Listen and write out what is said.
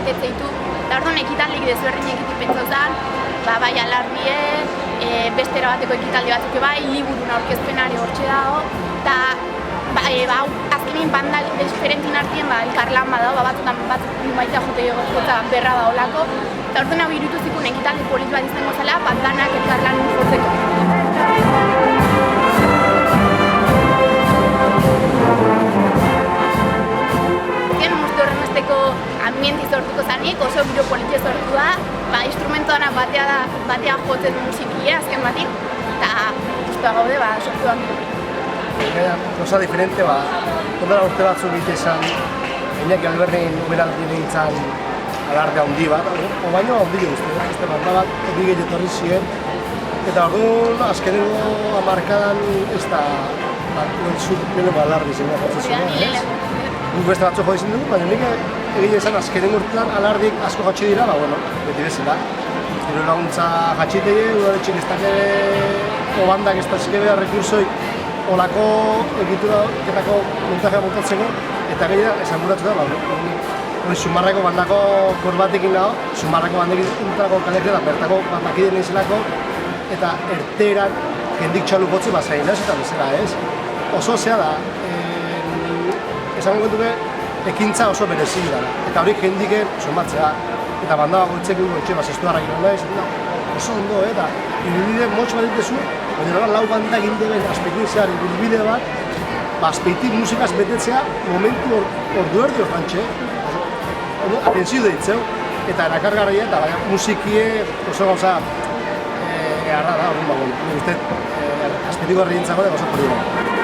betetze ditu. Eta orduan ekitaldik desberdinek ditu pentsautan, bai alardie, bestera bateko ekitaldi batzuk bai, liburun aurkezpenari hortxe dago, eta azkenin banda desferentin artien elkarlan badago, batzutan batzuk maitea jote gotza berra da olako, eta orduan hau irutu zikun ekitaldi polit bat izango zela, danak elkarlan jotzeko. Ambienti sortuko zanik, oso biro politia sortu da, instrumentoanak batea jotzen musikie azken batin, eta guztua gaude sortu da biro. Cosa diferente, ondara urte batzuk egitezan, Iñaki Alberrin uberaldi nintzen alarde handi bat, baino handi guzti, beste banda bat, handi gehiatorri ziren, eta orduan azkenengo hamarkadan ez da lehenengo alardi zen jatzen beste batzuk jo izan dugu, baina nik egile esan azkenengo urtean alardik asko jatxe dira, beti bezala. Gero laguntza jatxitei, udaletxik ez dake bandak ez dazkebea rekursoik olako egituraketako montajea montatzeko, eta gehiago esan buratu da, Zumarrako bandako korbatekin dago, Zumarrako bandekin kaleak da, bertako bandakideen izelako, eta erteerak jendik txalu gotzi bazain, eta bezala ez. Oso zea da, esan gotuke ekintza oso berezi dara, eta hori jendiken somatzea, eta banda bagoitzek gutxe, zestuarrak iran da, oso ondo, eta ibilbide motx bat ditezu, baina lau banda gindeben azpeitin zehar ibilbide bat, azpeitik musikaz betetzea momentu ordu erdi ortantxe, atentzio deitzeu, eta erakargarria eta musikie oso gauza eharra da, azpeitiko herri dintzako da, oso hori da.